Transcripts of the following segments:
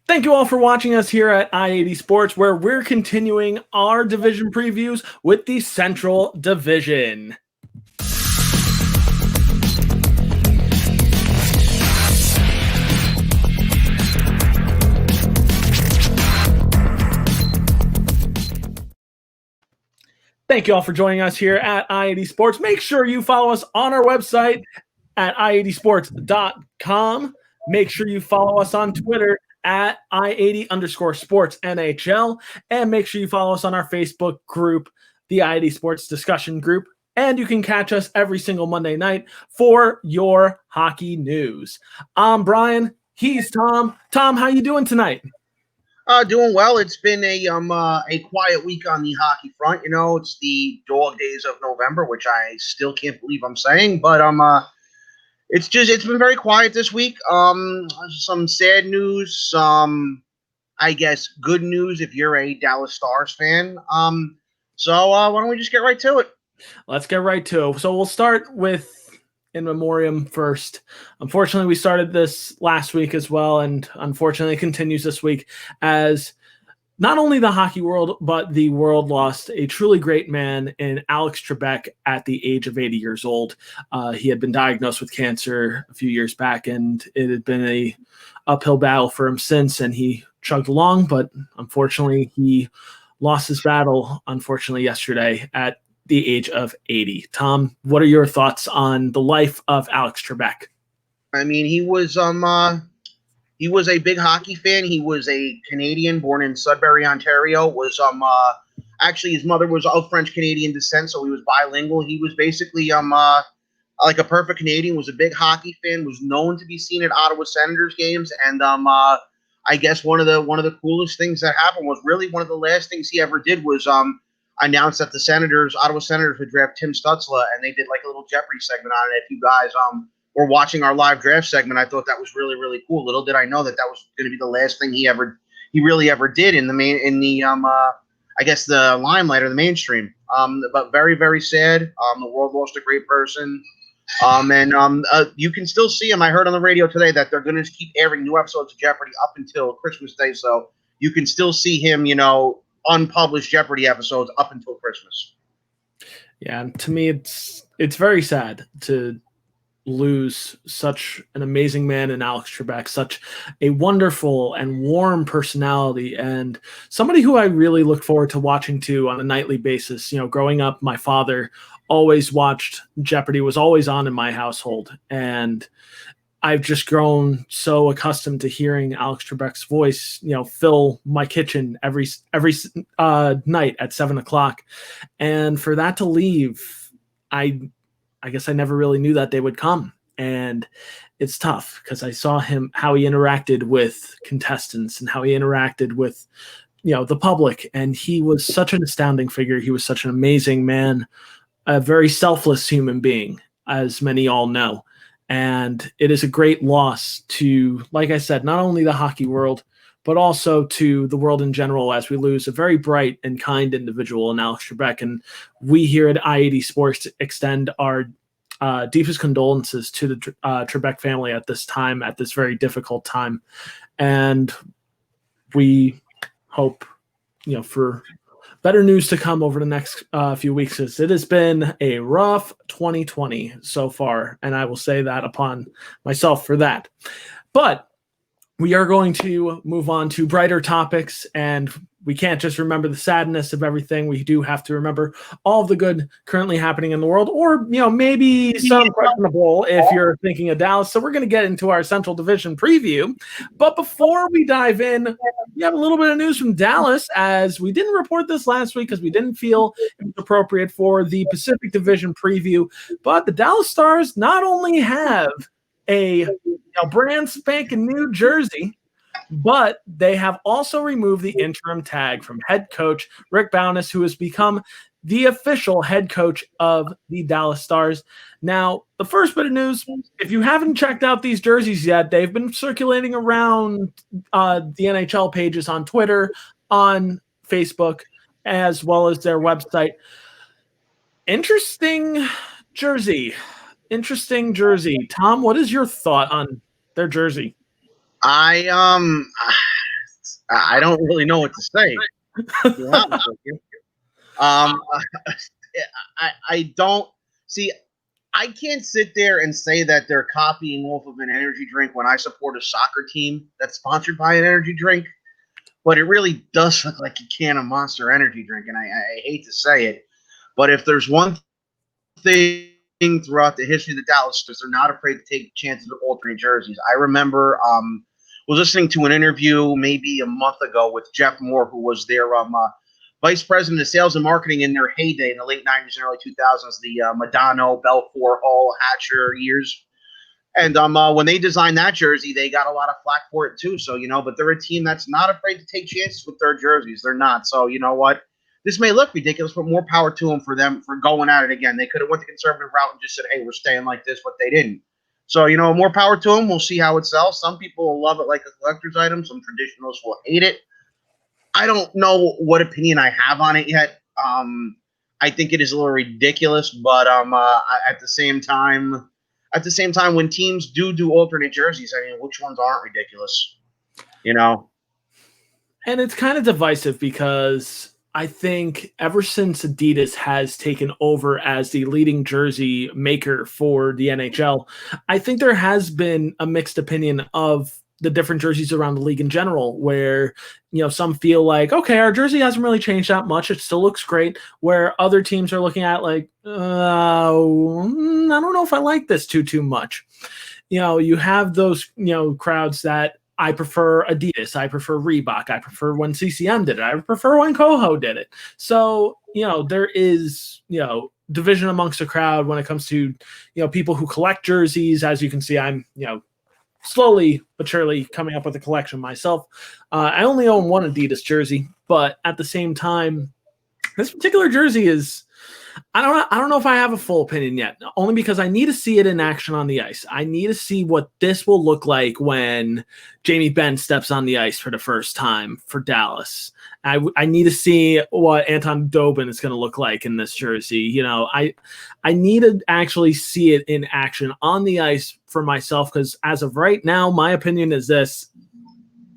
Thank you all for watching us here at i80 Sports, where we're continuing our division previews with the Central Division. Thank you all for joining us here at i80 Sports. Make sure you follow us on our website at i80sports.com. Make sure you follow us on Twitter at i80_sports NHL. And make sure you follow us on our Facebook group, the i80 Sports Discussion Group. And you can catch us every single Monday night for your hockey news. I'm Brian. He's Tom. Tom, how you doing tonight? Doing well. It's been a quiet week on the hockey front. You know, it's the dog days of November, which I still can't believe I'm saying, but it's been very quiet this week. Some sad news, some I guess good news if you're a Dallas Stars fan. So why don't we just get right to it? Let's get right to it. So we'll start with in memoriam first. Unfortunately, we started this last week as well, and unfortunately it continues this week as not only the hockey world, but the world lost a truly great man in Alex Trebek at the age of 80 years old. He had been diagnosed with cancer a few years back, and it had been a uphill battle for him since, and he chugged along, but unfortunately he lost his battle, unfortunately, yesterday at the age of 80. Tom, what are your thoughts on the life of Alex Trebek? I mean, he was a big hockey fan. He was a Canadian born in Sudbury, Ontario. Actually his mother was of French Canadian descent, so he was bilingual. He was basically like a perfect Canadian. Was a big hockey fan. Was known to be seen at Ottawa Senators games, and I guess one of the coolest things that happened was really one of the last things he ever did was announced that the Ottawa Senators would draft Tim Stutzla, and they did like a little Jeopardy segment on it. If you guys were watching our live draft segment, I thought that was really, really cool. Little did I know that was going to be the last thing he really ever did in the I guess the limelight or the mainstream. But very, very sad. The world lost a great person. You can still see him. I heard on the radio today that they're going to keep airing new episodes of Jeopardy up until Christmas Day, so you can still see him, unpublished Jeopardy episodes up until Christmas. Yeah, to me, it's very sad to lose such an amazing man in Alex Trebek, such a wonderful and warm personality, and somebody who I really look forward to watching to on a nightly basis. Growing up, my father always watched Jeopardy, was always on in my household, and I've just grown so accustomed to hearing Alex Trebek's voice, fill my kitchen every night at 7:00. And for that to leave, I guess I never really knew that day would come. And it's tough because I saw how he interacted with contestants and how he interacted with, the public. And he was such an astounding figure. He was such an amazing man, a very selfless human being, as many all know. And it is a great loss to, like I said, not only the hockey world, but also to the world in general, as we lose a very bright and kind individual in Alex Trebek. And we here at i80 Sports extend our deepest condolences to the Trebek family at this time, at this very difficult time. And we hope, for better news to come over the next few weeks, as it has been a rough 2020 so far, and I will say that upon myself for that. But we are going to move on to brighter topics, and we can't just remember the sadness of everything. We do have to remember all of the good currently happening in the world, or maybe some questionable if you're thinking of Dallas. So we're going to get into our Central Division preview. But before we dive in, we have a little bit of news from Dallas, as we didn't report this last week because we didn't feel it was appropriate for the Pacific Division preview. But the Dallas Stars not only have a brand spanking new jersey, but they have also removed the interim tag from head coach Rick Bowness, who has become the official head coach of the Dallas Stars. Now, the first bit of news, if you haven't checked out these jerseys yet, they've been circulating around the NHL pages on Twitter, on Facebook, as well as their website. Interesting jersey. Tom, what is your thought on their jersey? I don't really know what to say. To be honest with you. I don't see. I can't sit there and say that they're copying off of an energy drink when I support a soccer team that's sponsored by an energy drink. But it really does look like a can of Monster Energy drink, and I hate to say it, but if there's one thing throughout the history of the Dallas Stars, they're not afraid to take chances with alternate jerseys. I remember was listening to an interview maybe a month ago with Jeff Moore, who was their vice president of sales and marketing in their heyday in the late 90s and early 2000s, the Madonna, Belfour, Hall, Hatcher years. And when they designed that jersey, they got a lot of flack for it too. So, but they're a team that's not afraid to take chances with their jerseys. They're not. So, you know what? This may look ridiculous, but more power to them for going at it again. They could have went the conservative route and just said, hey, we're staying like this, but they didn't. So, more power to them. We'll see how it sells. Some people will love it like a collector's item. Some traditionalists will hate it. I don't know what opinion I have on it yet. I think it is a little ridiculous, but at the same time, when teams do alternate jerseys, I mean, which ones aren't ridiculous? And it's kind of divisive because I think ever since Adidas has taken over as the leading jersey maker for the NHL, I think there has been a mixed opinion of the different jerseys around the league in general, where, some feel like, okay, our jersey hasn't really changed that much. It still looks great. Where other teams are looking at like, I don't know if I like this too much. You have those, crowds that I prefer Adidas. I prefer Reebok. I prefer when CCM did it. I prefer when Coho did it. So, there is, division amongst the crowd when it comes to, people who collect jerseys. As you can see, I'm, slowly but surely coming up with a collection myself. I only own one Adidas jersey, but at the same time, this particular jersey is, I don't know if I have a full opinion yet, only because I need to see it in action on the ice. I need to see what this will look like when Jamie Benn steps on the ice for the first time for Dallas. I need to see what Anton Dobin is going to look like in this jersey. I need to actually see it in action on the ice for myself, because as of right now, my opinion is this.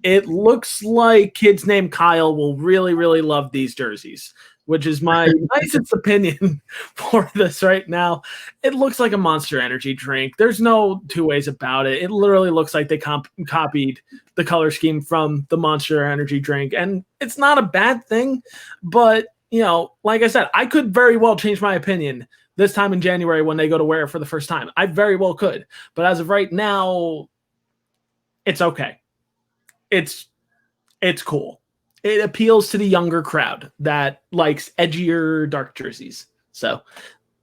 It looks like kids named Kyle will really, really love these jerseys, which is my nicest opinion for this right now. It looks like a Monster Energy drink. There's no two ways about it. It literally looks like they copied the color scheme from the Monster Energy drink. And it's not a bad thing, but, like I said, I could very well change my opinion this time in January when they go to wear it for the first time. I very well could. But as of right now, it's okay. It's cool. It appeals to the younger crowd that likes edgier, dark jerseys. So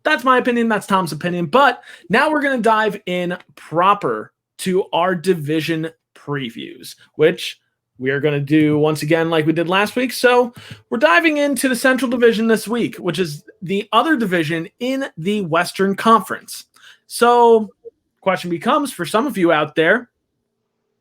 that's my opinion. That's Tom's opinion. But now we're going to dive in proper to our division previews, which we are going to do once again like we did last week. So we're diving into the Central Division this week, which is the other division in the Western Conference. So question becomes, for some of you out there,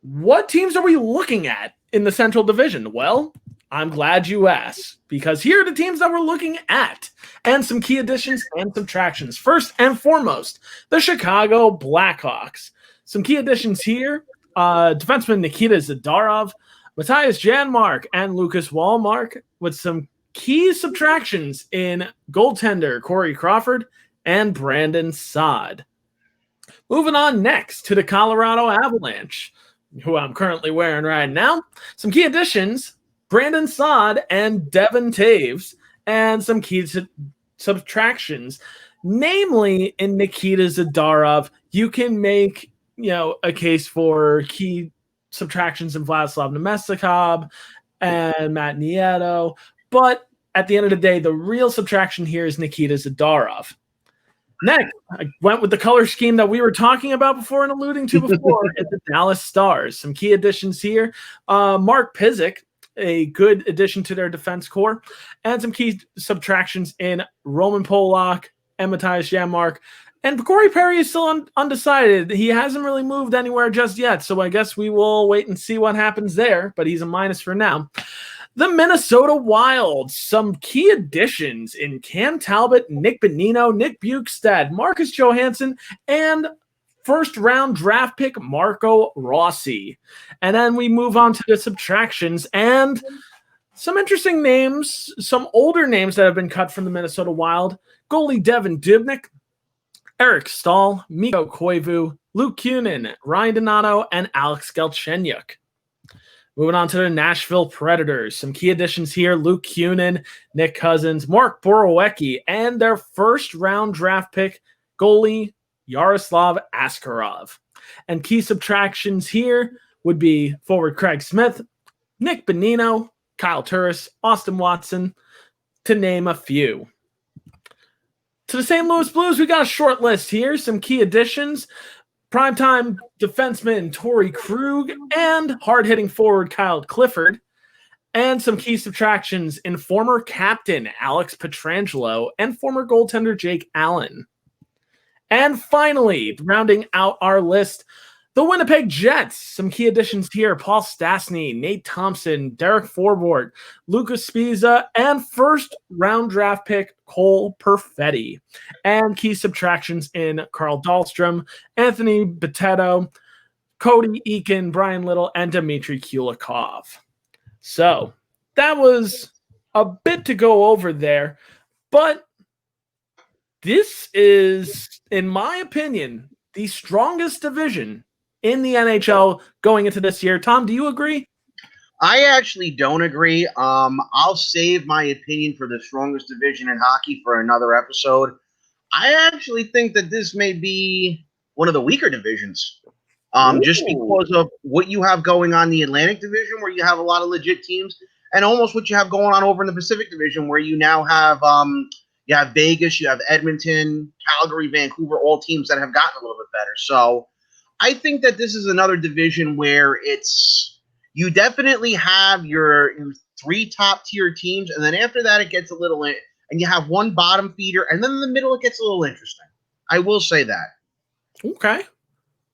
what teams are we looking at in the Central Division? Well, I'm glad you asked, because here are the teams that we're looking at and some key additions and subtractions. First and foremost, the Chicago Blackhawks. Some key additions here, defenseman Nikita Zadorov, Matthias Janmark, and Lucas Wallmark, with some key subtractions in goaltender Corey Crawford and Brandon Saad. Moving on next to the Colorado Avalanche, who I'm currently wearing right now. Some key additions, Brandon Saad and Devin Taves, and some key subtractions, namely in Nikita Zadorov. You can make, a case for key subtractions in Vladislav Nemestikov and Matt Nieto, but at the end of the day, the real subtraction here is Nikita Zadorov. Next, I went with the color scheme that we were talking about before and alluding to before. It's the Dallas Stars. Some key additions here. Mark Pysyk, a good addition to their defense core, and some key subtractions in Roman Polak and Matthias Janmark. And Corey Perry is still undecided. He hasn't really moved anywhere just yet, so I guess we will wait and see what happens there, but he's a minus for now. The Minnesota Wild, some key additions in Cam Talbot, Nick Bonino, Nick Bukestad, Marcus Johansson, and first-round draft pick Marco Rossi. And then we move on to the subtractions and some interesting names, some older names that have been cut from the Minnesota Wild. Goalie Devin Dubnyk, Eric Stahl, Mikko Koivu, Luke Kunin, Ryan Donato, and Alex Galchenyuk. Moving on to the Nashville Predators. Some key additions here: Luke Kunin, Nick Cousins, Mark Borowiecki, and their first-round draft pick, goalie Yaroslav Askarov. And key subtractions here would be forward Craig Smith, Nick Bonino, Kyle Turris, Austin Watson, to name a few. To the St. Louis Blues, we got a short list here. Some key additions: primetime defenseman Torrey Krug and hard-hitting forward Kyle Clifford. And some key subtractions in former captain Alex Pietrangelo and former goaltender Jake Allen. And finally, rounding out our list, the Winnipeg Jets. Some key additions here: Paul Stastny, Nate Thompson, Derek Forbort, Lucas Spiza, and first-round draft pick Cole Perfetti. And key subtractions in Carl Dahlstrom, Anthony Bitetto, Cody Eakin, Brian Little, and Dmitry Kulikov. So that was a bit to go over there, but this is, in my opinion, the strongest division in the NHL going into this year. Tom, do you agree? I actually don't agree. I'll save my opinion for the strongest division in hockey for another episode. I actually think that this may be one of the weaker divisions. Just because of what you have going on in the Atlantic Division, where you have a lot of legit teams, and almost what you have going on over in the Pacific Division, where you now have Vegas, you have Edmonton, Calgary, Vancouver, all teams that have gotten a little bit better. So I think that this is another division where you definitely have your three top-tier teams, and then after that it gets a little, and you have one bottom feeder, and then in the middle it gets a little interesting. I will say that. Okay.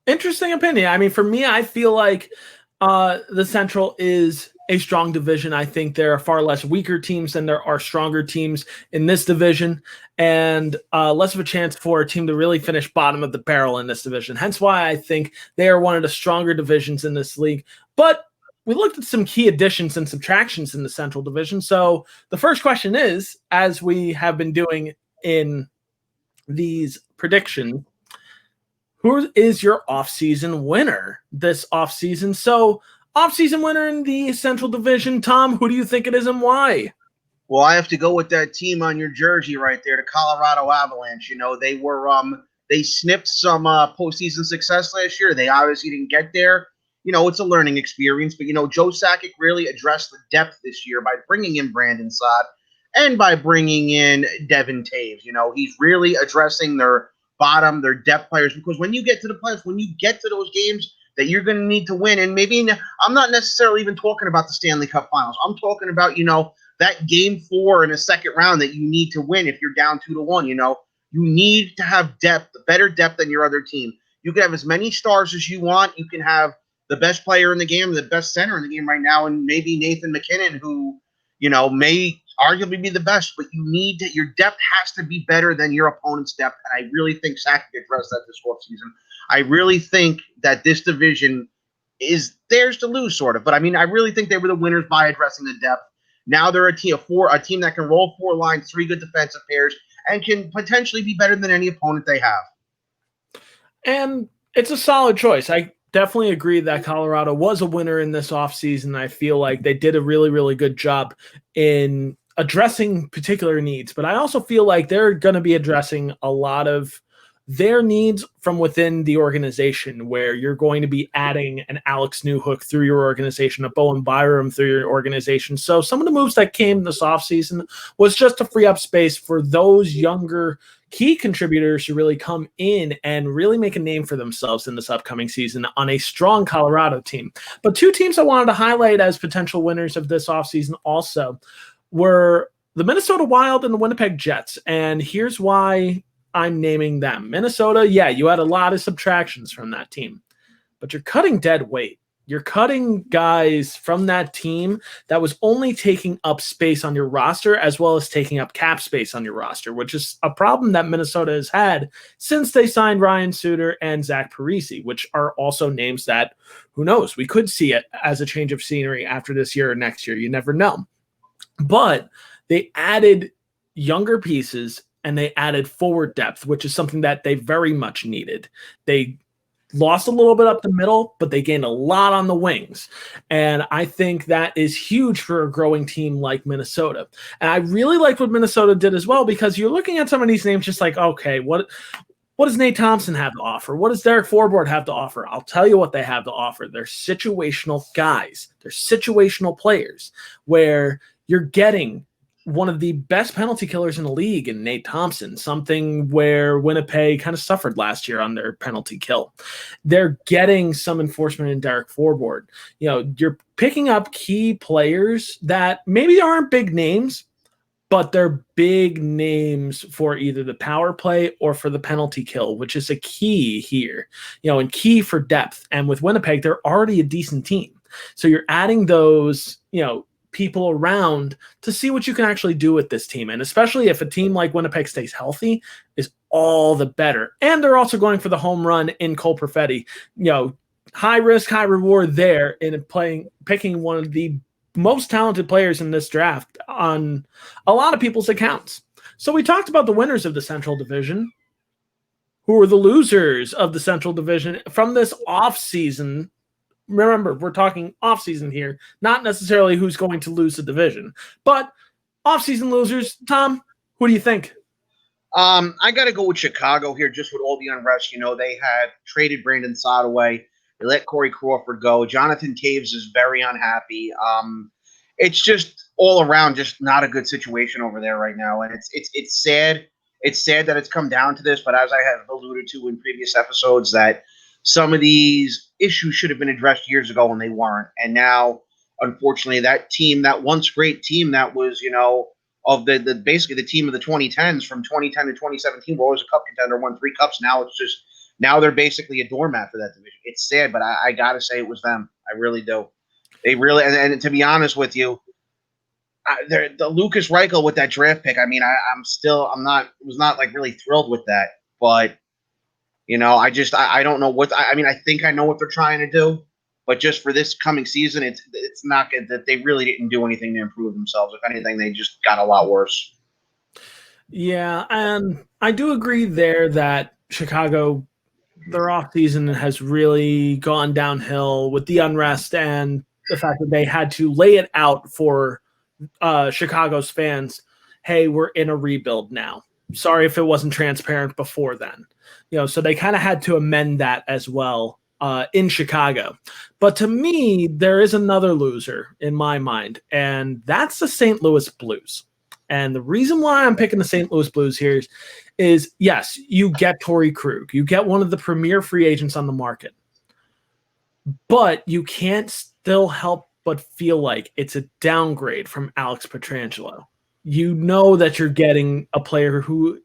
Interesting opinion. I mean, for me, I feel like the Central is a strong division. I think there are far less weaker teams than there are stronger teams in this division, and less of a chance for a team to really finish bottom of the barrel in this division. Hence why I think they are one of the stronger divisions in this league. But we looked at some key additions and subtractions in the Central Division. So the first question is, as we have been doing in these predictions, who is your offseason winner this offseason? So offseason winner in the Central Division, Tom, who do you think it is and why? Well, I have to go with that team on your jersey right there, the Colorado Avalanche. You know, they snipped some postseason success last year. They obviously didn't get there. You know, it's a learning experience. But, you know, Joe Sakic really addressed the depth this year by bringing in Brandon Saad and by bringing in Devin Taves. You know, he's really addressing their bottom, their depth players, because when you get to the playoffs, when you get to those games that you're going to need to win, and maybe I'm not necessarily even talking about the Stanley Cup Finals. I'm talking about, you know, that game 4 in a second round that you need to win if you're down 2-1. You know, you need to have depth, better depth than your other team. You can have as many stars as you want. You can have the best player in the game, the best center in the game right now, and maybe Nathan McKinnon, who, you know, may arguably be the best, but your depth has to be better than your opponent's depth, and I really think Sakic addressed that this offseason. I really think that this division is theirs to lose, sort of, but I mean, I really think they were the winners by addressing the depth. Now they're a team that can roll 4 lines, 3 good defensive pairs, and can potentially be better than any opponent they have. And it's a solid choice. I definitely agree that Colorado was a winner in this offseason. I feel like they did a really, really good job in addressing particular needs, but I also feel like they're going to be addressing a lot of their needs from within the organization, where you're going to be adding an Alex Newhook through your organization, a Bowen Byram through your organization. So some of the moves that came this offseason was just to free up space for those younger key contributors to really come in and really make a name for themselves in this upcoming season on a strong Colorado team. But 2 teams I wanted to highlight as potential winners of this offseason also were the Minnesota Wild and the Winnipeg Jets. And here's why I'm naming them. Minnesota, yeah, you had a lot of subtractions from that team, but you're cutting dead weight. You're cutting guys from that team that was only taking up space on your roster as well as taking up cap space on your roster, which is a problem that Minnesota has had since they signed Ryan Suter and Zach Parise, which are also names that, who knows, we could see it as a change of scenery after this year or next year. You never know. But they added younger pieces and they added forward depth, which is something that they very much needed. They lost a little bit up the middle, but they gained a lot on the wings. And I think that is huge for a growing team like Minnesota. And I really like what Minnesota did as well, because you're looking at some of these names just like, okay, what does Nate Thompson have to offer? What does Derek Forbort have to offer? I'll tell you what they have to offer. They're situational guys. They're situational players where you're getting one of the best penalty killers in the league in Nate Thompson, something where Winnipeg kind of suffered last year on their penalty kill. They're getting some enforcement in Derek Forbort. You're picking up key players that maybe aren't big names, but they're big names for either the power play or for the penalty kill, which is a key here, and key for depth. And with Winnipeg, they're already a decent team. So you're adding those, people around to see what you can actually do with this team. And especially if a team like Winnipeg stays healthy, is all the better. And they're also going for the home run in Cole Perfetti. High risk, high reward there in picking one of the most talented players in this draft on a lot of people's accounts. So we talked about the winners of the Central Division. Who are the losers of the Central Division from this offseason? Remember, we're talking offseason here, not necessarily who's going to lose the division, but offseason losers. Tom, who do you think? I got to go with Chicago here, just with all the unrest. They had traded Brandon Saad away. They let Corey Crawford go. Jonathan Taves is very unhappy. It's just all around just not a good situation over there right now, and it's sad. It's sad that it's come down to this, but as I have alluded to in previous episodes, that some of these issues should have been addressed years ago and they weren't. And now, unfortunately, that team, that once great team that was, of the basically the team of the 2010s from 2010 to 2017, were always a cup contender, won 3 cups. Now they're basically a doormat for that division. It's sad, but I got to say it was them. I really do. They really, and to be honest with you, the Lucas Reichel with that draft pick, I mean, was not like really thrilled with that, but I don't know I think I know what they're trying to do, but just for this coming season, it's not good that they really didn't do anything to improve themselves. If anything, they just got a lot worse. Yeah, and I do agree there that Chicago, their offseason has really gone downhill with the unrest and the fact that they had to lay it out for Chicago's fans. Hey, we're in a rebuild now. Sorry if it wasn't transparent before then. So they kind of had to amend that as well in Chicago. But to me, there is another loser in my mind, and that's the St. Louis Blues. And the reason why I'm picking the St. Louis Blues here is yes, you get Torrey Krug. You get one of the premier free agents on the market. But you can't still help but feel like it's a downgrade from Alex Pietrangelo. You know that you're getting a player who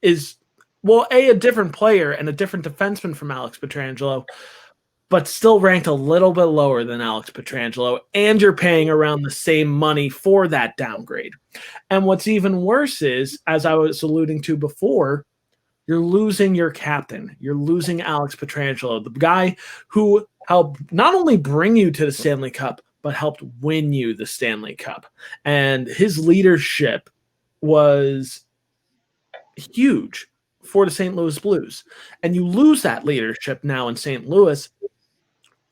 is, well, a different player and a different defenseman from Alex Pietrangelo, but still ranked a little bit lower than Alex Pietrangelo, and you're paying around the same money for that downgrade. And what's even worse is, as I was alluding to before, you're losing your captain. You're losing Alex Pietrangelo, the guy who helped not only bring you to the Stanley Cup, but helped win you the Stanley Cup. And his leadership was huge for the St. Louis Blues. And you lose that leadership now in St. Louis.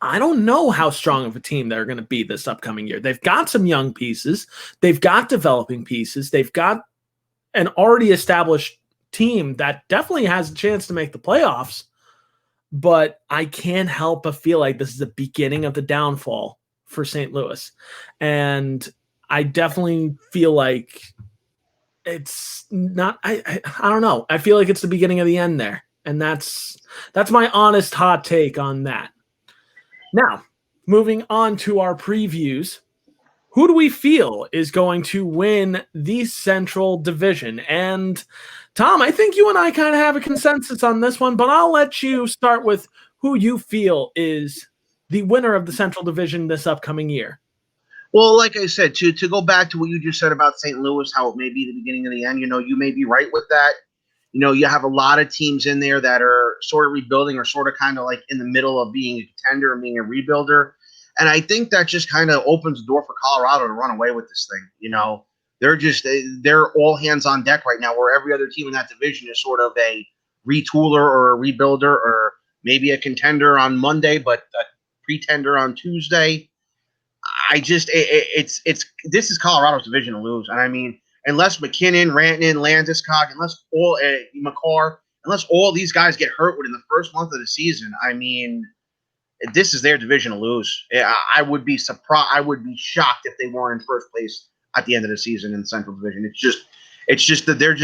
I don't know how strong of a team they're going to be this upcoming year. They've got some young pieces. They've got developing pieces. They've got an already established team that definitely has a chance to make the playoffs. But I can't help but feel like this is the beginning of the downfall for St. Louis. And I definitely feel like it's not, I don't know. I feel like it's the beginning of the end there. And that's my honest hot take on that. Now, moving on to our previews, who do we feel is going to win the Central Division? And Tom, I think you and I kind of have a consensus on this one, but I'll let you start with who you feel is the winner of the Central Division this upcoming year. Well, like I said, to go back to what you just said about St. Louis, how it may be the beginning of the end, you may be right with that. You have a lot of teams in there that are sort of rebuilding or sort of kind of like in the middle of being a contender and being a rebuilder. And I think that just kind of opens the door for Colorado to run away with this thing. They're all hands on deck right now, where every other team in that division is sort of a retooler or a rebuilder or maybe a contender on Monday, but a pretender on Tuesday. This is Colorado's division to lose. And I mean, unless McKinnon, Rantanen, Landeskog, unless all these guys get hurt within the first month of the season, I mean, this is their division to lose. I would be surprised. I would be shocked if they weren't in first place at the end of the season in the Central Division. It's just that they're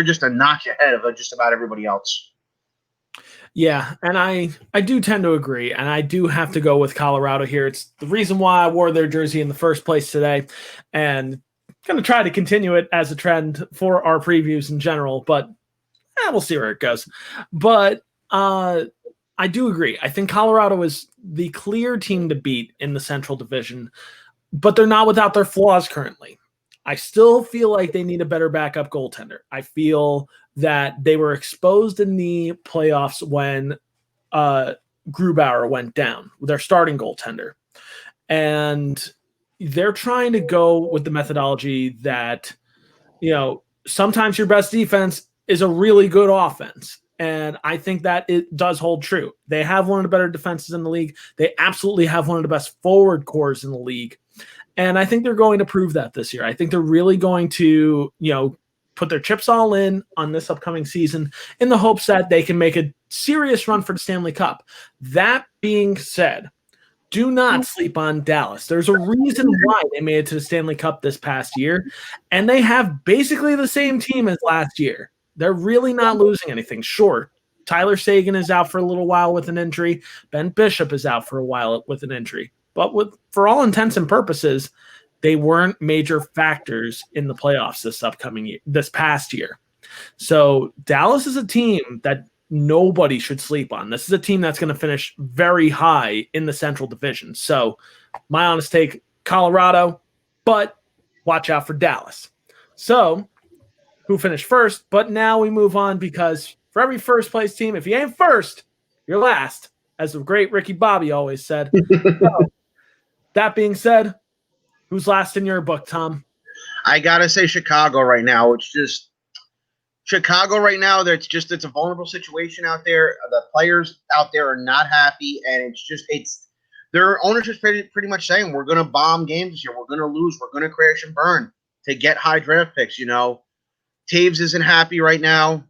just a notch ahead of just about everybody else. Yeah, and I do tend to agree, and I do have to go with Colorado here. It's the reason why I wore their jersey in the first place today, and going to try to continue it as a trend for our previews in general, but we'll see where it goes. But I do agree. I think Colorado is the clear team to beat in the Central Division, but they're not without their flaws currently. I still feel like they need a better backup goaltender. I feel that they were exposed in the playoffs when Grubauer went down, their starting goaltender. And they're trying to go with the methodology that, sometimes your best defense is a really good offense. And I think that it does hold true. They have one of the better defenses in the league. They absolutely have one of the best forward cores in the league. And I think they're going to prove that this year. I think they're really going to, put their chips all in on this upcoming season in the hopes that they can make a serious run for the Stanley Cup. That being said, do not sleep on Dallas. There's a reason why they made it to the Stanley Cup this past year, and they have basically the same team as last year. They're really not losing anything. Sure, Tyler Seguin is out for a little while with an injury. Ben Bishop is out for a while with an injury. But for all intents and purposes, they weren't major factors in the playoffs this past year. So Dallas is a team that nobody should sleep on. This is a team that's going to finish very high in the Central Division. So my honest take, Colorado, but watch out for Dallas. So who finished first? But now we move on, because for every first place team, if you ain't first, you're last, as the great Ricky Bobby always said. So, that being said, who's last in your book, Tom? I gotta say Chicago right now. It's just Chicago right now. It's a vulnerable situation out there. The players out there are not happy, and it's their ownership's pretty much saying we're gonna bomb games this year. We're gonna lose. We're gonna crash and burn to get high draft picks. Taves isn't happy right now.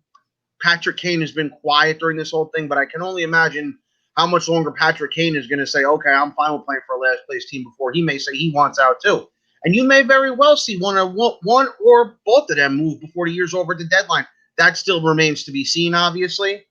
Patrick Kane has been quiet during this whole thing, but I can only imagine how much longer Patrick Kane is going to say, okay, I'm fine with playing for a last place team, before he may say he wants out too. And you may very well see one or both of them move before the year's over at the deadline. That still remains to be seen, obviously.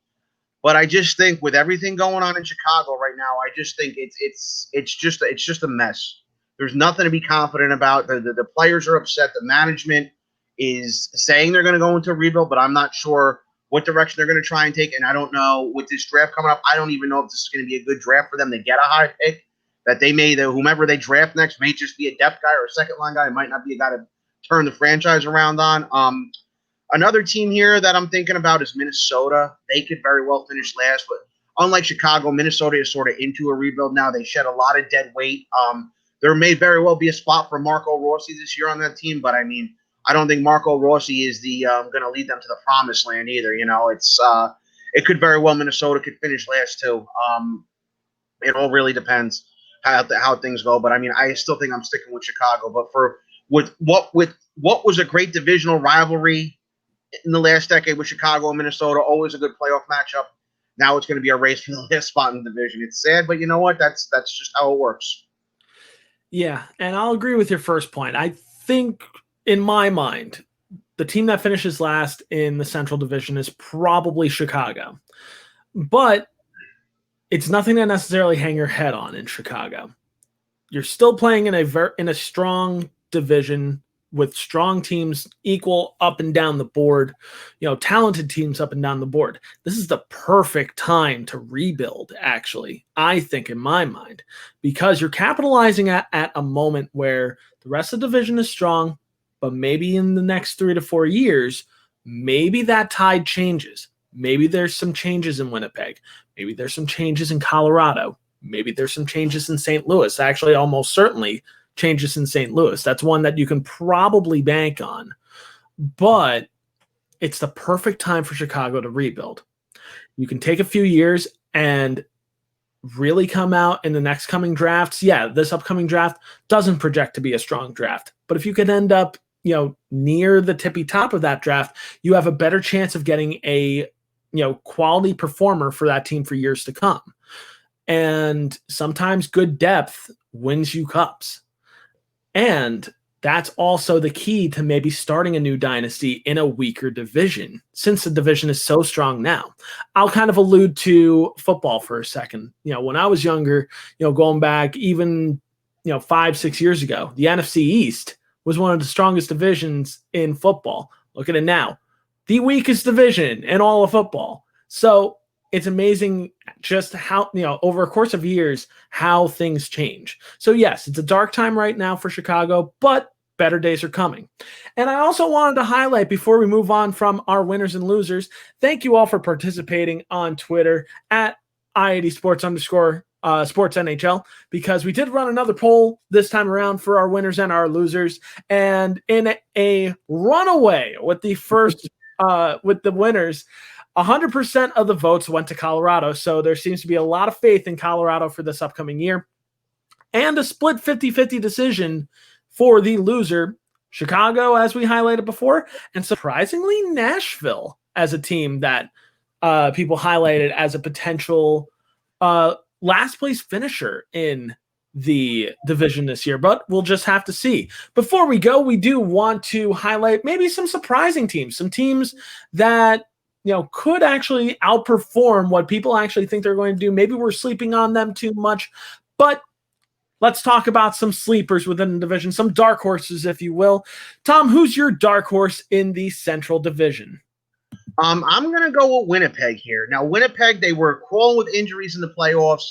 But I just think with everything going on in Chicago right now, I just think it's just a mess. There's nothing to be confident about. The players are upset. The management is saying they're going to go into a rebuild, but I'm not sure what direction they're going to try and take. And I don't know, with this draft coming up, I don't even know if this is going to be a good draft for them to get a high pick. That whomever they draft next may just be a depth guy or a second line guy. It might not be a guy to turn the franchise around on. Another team here that I'm thinking about is Minnesota. They could very well finish last, but unlike Chicago, Minnesota is sort of into a rebuild now. They shed a lot of dead weight. There may very well be a spot for Marco Rossi this year on that team, but I mean, I don't think Marco Rossi is the going to lead them to the promised land either. It could very well Minnesota could finish last too. It all really depends how things go. But I mean, I still think I'm sticking with Chicago. But with what was a great divisional rivalry in the last decade with Chicago and Minnesota, always a good playoff matchup. Now it's going to be a race for the last spot in the division. It's sad, but you know what? That's just how it works. Yeah, and I'll agree with your first point. I think, in my mind, the team that finishes last in the Central Division is probably Chicago. But it's nothing to necessarily hang your head on in Chicago. You're still playing in a strong division with strong teams equal up and down the board, talented teams up and down the board. This is the perfect time to rebuild, actually, I think, in my mind, because you're capitalizing at a moment where the rest of the division is strong, but maybe in the next 3 to 4 years, maybe that tide changes. Maybe there's some changes in Winnipeg. Maybe there's some changes in Colorado. Maybe there's some changes in St. Louis. Actually, almost certainly changes in St. Louis. That's one that you can probably bank on. But it's the perfect time for Chicago to rebuild. You can take a few years and really come out in the next coming drafts. Yeah, this upcoming draft doesn't project to be a strong draft. But if you could end up, near the tippy top of that draft, you have a better chance of getting a, quality performer for that team for years to come. And sometimes good depth wins you cups. And that's also the key to maybe starting a new dynasty in a weaker division, since the division is so strong now. I'll kind of allude to football for a second. When I was younger, going back even, 5-6 years ago, the NFC East was one of the strongest divisions in football. Look at it now. The weakest division in all of football. So it's amazing just how, over a course of years, how things change. So yes, it's a dark time right now for Chicago, but better days are coming. And I also wanted to highlight, before we move on from our winners and losers, thank you all for participating on Twitter at i80 sports NHL, because we did run another poll this time around for our winners and our losers. And in a runaway with the first, with the winners, 100% of the votes went to Colorado. So there seems to be a lot of faith in Colorado for this upcoming year. And a split 50-50 decision for the loser, Chicago, as we highlighted before, and surprisingly, Nashville as a team that people highlighted as a potential last place finisher in the division this year, but we'll just have to see. Before we go, we do want to highlight maybe some surprising teams, some teams that could actually outperform what people actually think they're going to do. Maybe we're sleeping on them too much, but let's talk about some sleepers within the division, some dark horses, if you will. Tom, who's your dark horse in the Central Division? I'm going to go with Winnipeg here. Now, Winnipeg, they were crawling with injuries in the playoffs.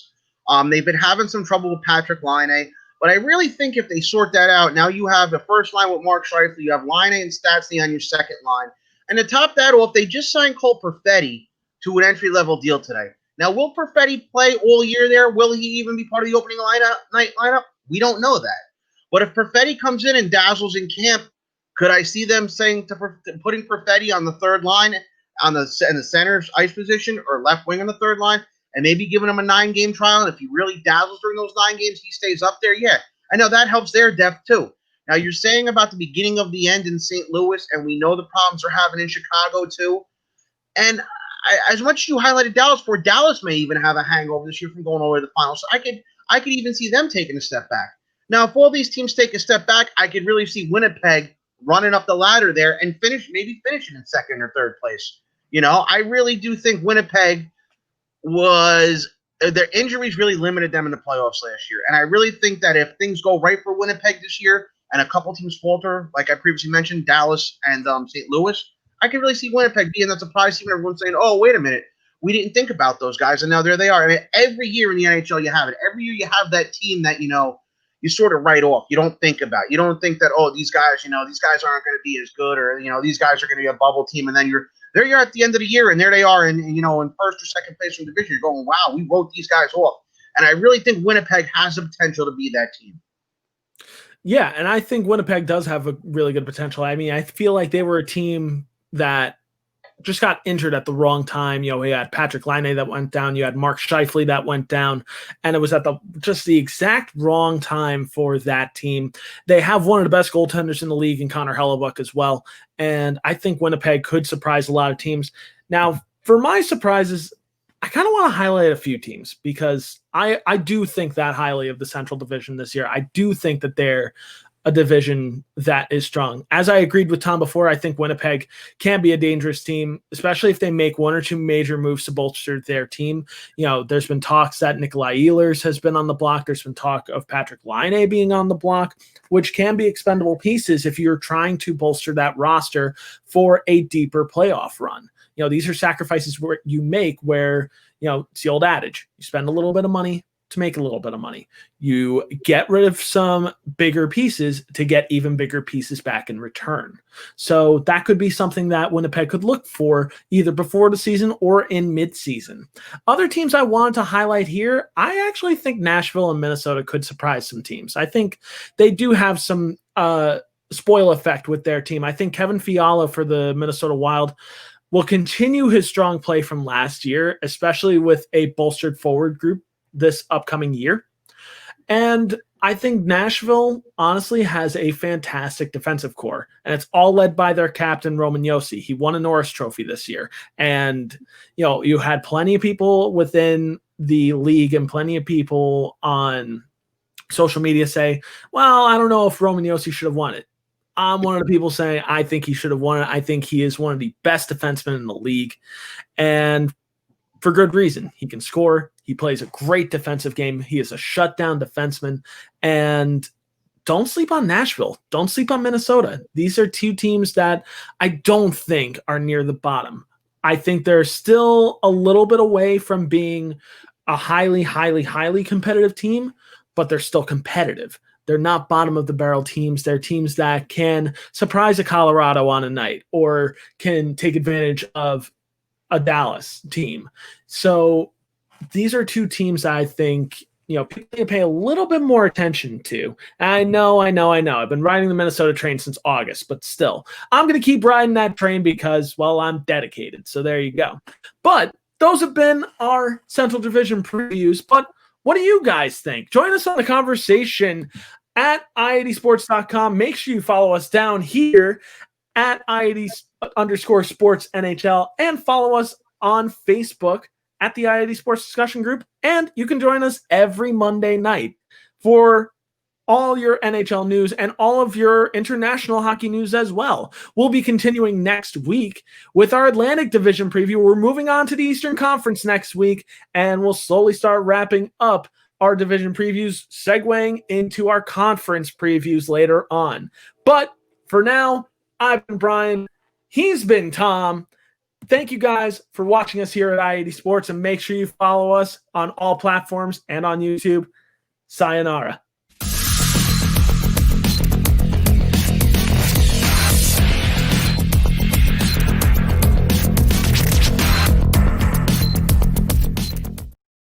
They've been having some trouble with Patrik Laine, but I really think if they sort that out, now you have the first line with Mark Scheifele, you have Laine and Stastny on your second line. And to top that off, they just signed Cole Perfetti to an entry-level deal today. Now, will Perfetti play all year there? Will he even be part of the opening lineup? We don't know that. But if Perfetti comes in and dazzles in camp, could I see them saying putting Perfetti on the third line in the center's ice position or left wing on the third line and maybe giving him a 9-game trial? And if he really dazzles during those 9 games, he stays up there? Yeah, I know that helps their depth too. Now, you're saying about the beginning of the end in St. Louis, and we know the problems they're having in Chicago too. And as much as you highlighted Dallas for, Dallas may even have a hangover this year from going all the way to the finals. So I could even see them taking a step back. Now, if all these teams take a step back, I could really see Winnipeg running up the ladder there and finishing in second or third place. I really do think Winnipeg their injuries really limited them in the playoffs last year. And I really think that if things go right for Winnipeg this year and a couple teams falter, like I previously mentioned, Dallas and St. Louis, I can really see Winnipeg being that surprise team. Everyone's saying, oh, wait a minute, we didn't think about those guys. And now there they are. I mean, every year in the NHL you have it. Every year you have that team that, you sort of write off. You don't think about. You don't think that, oh, these guys aren't going to be as good, or, these guys are going to be a bubble team. And then you're at the end of the year, and there they are in first or second place in the division. You're going, wow, we wrote these guys off. And I really think Winnipeg has the potential to be that team. Yeah, and I think Winnipeg does have a really good potential. I mean, I feel like they were a team that just got injured at the wrong time. We had Patrik Laine that went down. You had Mark Scheifele that went down. And it was at the exact wrong time for that team. They have one of the best goaltenders in the league in Connor Hellebuyck as well. And I think Winnipeg could surprise a lot of teams. Now, for my surprises, I kind of want to highlight a few teams because I do think that highly of the Central Division this year. I do think that they're a division that is strong. As I agreed with Tom before, I think Winnipeg can be a dangerous team, especially if they make one or two major moves to bolster their team. There's been talks that Nikolai Ehlers has been on the block. There's been talk of Patrick Laine being on the block, which can be expendable pieces if you're trying to bolster that roster for a deeper playoff run. These are sacrifices where you make where, it's the old adage, you spend a little bit of money to make a little bit of money. You get rid of some bigger pieces to get even bigger pieces back in return. So that could be something that Winnipeg could look for either before the season or in mid-season. Other teams I wanted to highlight here, I actually think Nashville and Minnesota could surprise some teams. I think they do have some spoil effect with their team. I think Kevin Fiala for the Minnesota Wild will continue his strong play from last year, especially with a bolstered forward group this upcoming year. And I think Nashville honestly has a fantastic defensive core, and it's all led by their captain, Roman Josi. He won a Norris Trophy this year. And, you had plenty of people within the league and plenty of people on social media say, well, I don't know if Roman Josi should have won it. I'm one of the people saying I think he should have won it. I think he is one of the best defensemen in the league, and for good reason. He can score. He plays a great defensive game. He is a shutdown defenseman, and don't sleep on Nashville. Don't sleep on Minnesota. These are two teams that I don't think are near the bottom. I think they're still a little bit away from being a highly, highly, highly competitive team, but they're still competitive. They're not bottom of the barrel teams. They're teams that can surprise a Colorado on a night or can take advantage of a Dallas team. So these are two teams that I think, people need to pay a little bit more attention to. I know. I've been riding the Minnesota train since August, but still, I'm going to keep riding that train because, well, I'm dedicated. So there you go. But those have been our Central Division previews. But what do you guys think? Join us on the conversation at i80sports.com. Make sure you follow us down here at i80_sports NHL and follow us on Facebook at the i80 Sports Discussion Group. And you can join us every Monday night for all your NHL news and all of your international hockey news as well. We'll be continuing next week with our Atlantic Division preview. We're moving on to the Eastern Conference next week, and we'll slowly start wrapping up our division previews, segueing into our conference previews later on. But for now, I've been Brian. He's been Tom. Thank you guys for watching us here at i80 Sports, and make sure you follow us on all platforms and on YouTube. Sayonara.